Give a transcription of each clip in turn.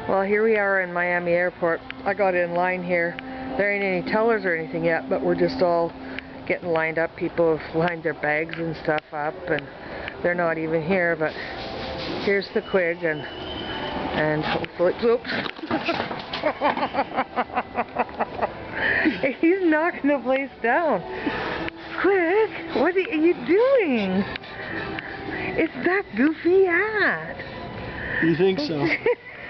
Well, here we are in Miami Airport. I got in line here. There ain't any tellers or anything yet, but we're just all getting lined up. People have lined their bags and stuff up, and they're not even here. But here's the Quig, and hopefully, oops. He's knocking the place down. Quig, what are you doing? It's that goofy hat. You think so?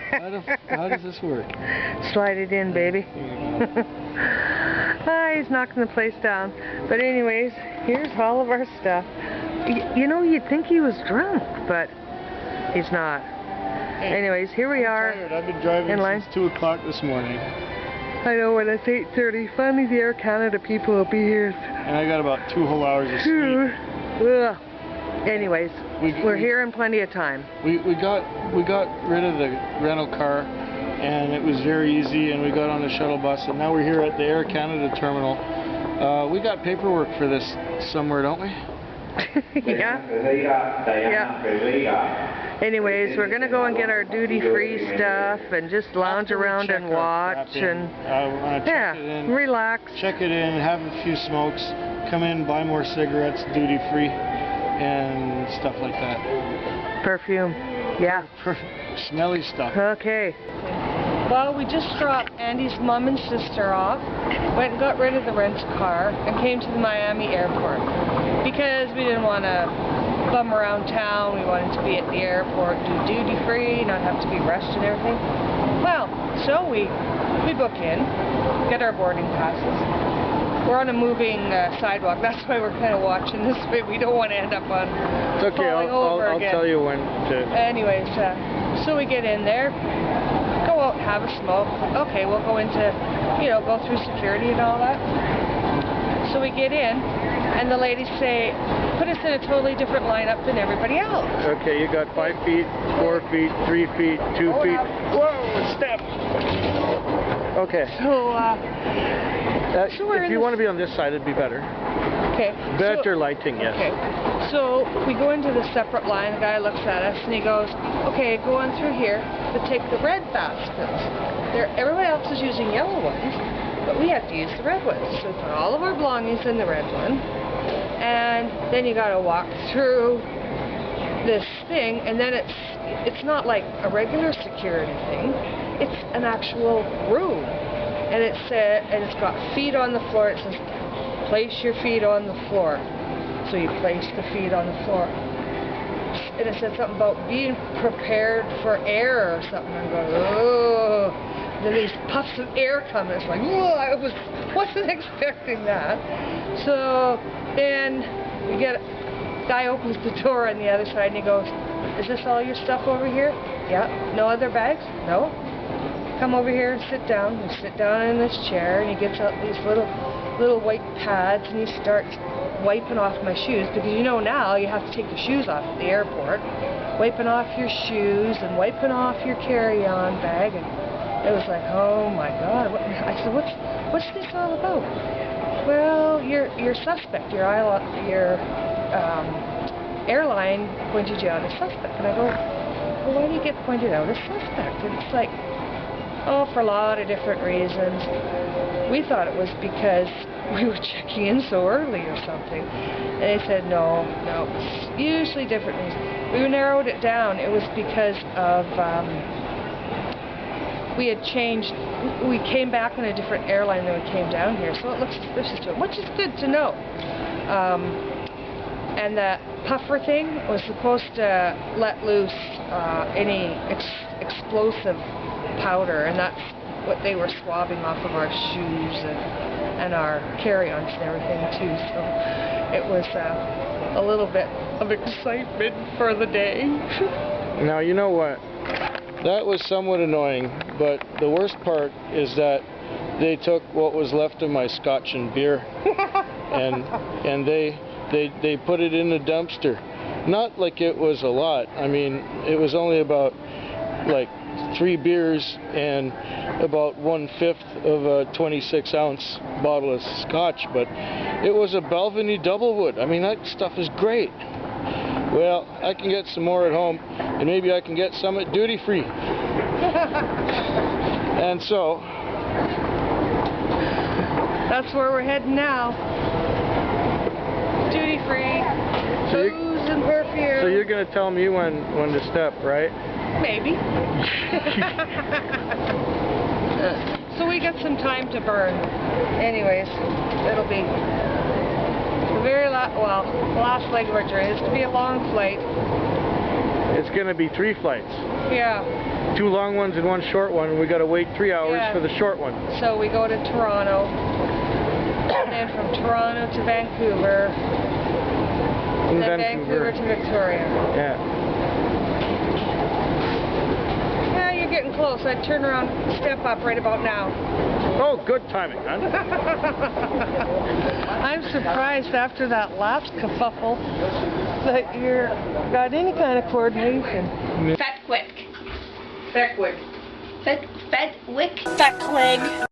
How does this work? Slide it in, baby. He's knocking the place down. But anyways, here's all of our stuff. You know, you'd think he was drunk, but he's not. Anyways, here we are. I'm tired. I've been driving since 2 o'clock this morning. I know, when it's 8:30. Finally, the Air Canada people will be here. And I got about 2 whole hours of sleep. Ugh. Anyways, we're here in plenty of time. We got rid of the rental car, and it was very easy, and we got on the shuttle bus, and now we're here at the Air Canada terminal. We got paperwork for this somewhere, don't we? Yeah. Anyways, we're gonna go and get our duty-free stuff and just lounge around and watch and relax. Check it in, have a few smokes, come in, buy more cigarettes, duty-free, and stuff like that. Perfume, yeah. Smelly stuff. Okay. Well, we just dropped Andy's mom and sister off, went and got rid of the rent car, and came to the Miami airport. Because we didn't want to bum around town, we wanted to be at the airport, do duty-free, not have to be rushed and everything. Well, so we book in, get our boarding passes. We're on a moving sidewalk, that's why we're kind of watching this way. We don't want to end up on falling over again. I'll tell you when to... Anyways, so we get in there, go out and have a smoke. Okay, we'll go into, go through security and all that. So we get in, and the ladies say, put us in a totally different lineup than everybody else. Okay, you got 5 feet, 4 feet, 3 feet, 2 feet. Whoa, step! Okay. So, if you want to be on this side, it'd be better. Okay. Better lighting, yes. Okay. So we go into the separate line. The guy looks at us and he goes, "Okay, go on through here, but take the red baskets. Everyone else is using yellow ones, but we have to use the red ones. So we put all of our belongings in the red one, and then you got to walk through this thing, and then it's not like a regular security thing. It's an actual room." And it's got feet on the floor. It says, place your feet on the floor. So you place the feet on the floor. And it said something about being prepared for air or something. I'm going, oh. Then these puffs of air come. And it's like, whoa, I wasn't expecting that. So then guy opens the door on the other side and he goes, is this all your stuff over here? Yeah. No other bags? No. Come over here and sit down. We sit down in this chair, and he gets out these little white pads, and he starts wiping off my shoes, because now you have to take your shoes off at the airport, wiping off your shoes and wiping off your carry-on bag, and it was like, oh my God! I said, what's this all about? Well, you're suspect. Your airline pointed you out as suspect, and I go, well, why do you get pointed out as suspect? And it's like, oh, for a lot of different reasons. We thought it was because we were checking in so early or something. And they said, no, it's usually different reasons. We narrowed it down. It was because of, we had changed, we came back on a different airline than we came down here. So it looks suspicious to it, which is good to know. And the puffer thing was supposed to let loose any explosive powder, and that's what they were swabbing off of our shoes and our carry-ons and everything too. So it was a little bit of excitement for the day. Now, you know what? That was somewhat annoying, but the worst part is that they took what was left of my scotch and beer and they put it in the dumpster. Not like it was a lot. I mean, it was only about like 3 beers and about 1/5 of a 26-ounce bottle of scotch, but it was a Balvenie Doublewood. I mean, that stuff is great. Well, I can get some more at home, and maybe I can get some at duty free. And so, that's where we're heading now. Duty free, So you- booze and perfume. so you're gonna tell me when to step, right? Maybe. So we got some time to burn. Anyways, it'll be the very last leg of our journey. It's to be a long flight. It's gonna be 3 flights. Yeah. 2 long ones and 1 short one, and we gotta wait 3 hours Yeah. for the short one. So we go to Toronto, and then from Toronto to Vancouver, In and then Vancouver to Victoria. Yeah. Yeah, you're getting close. I'd turn around, step up right about now. Oh, good timing, huh? I'm surprised after that last kerfuffle that you're got any kind of coordination. Fat quick. Beckwick. Fat wick. Back leg.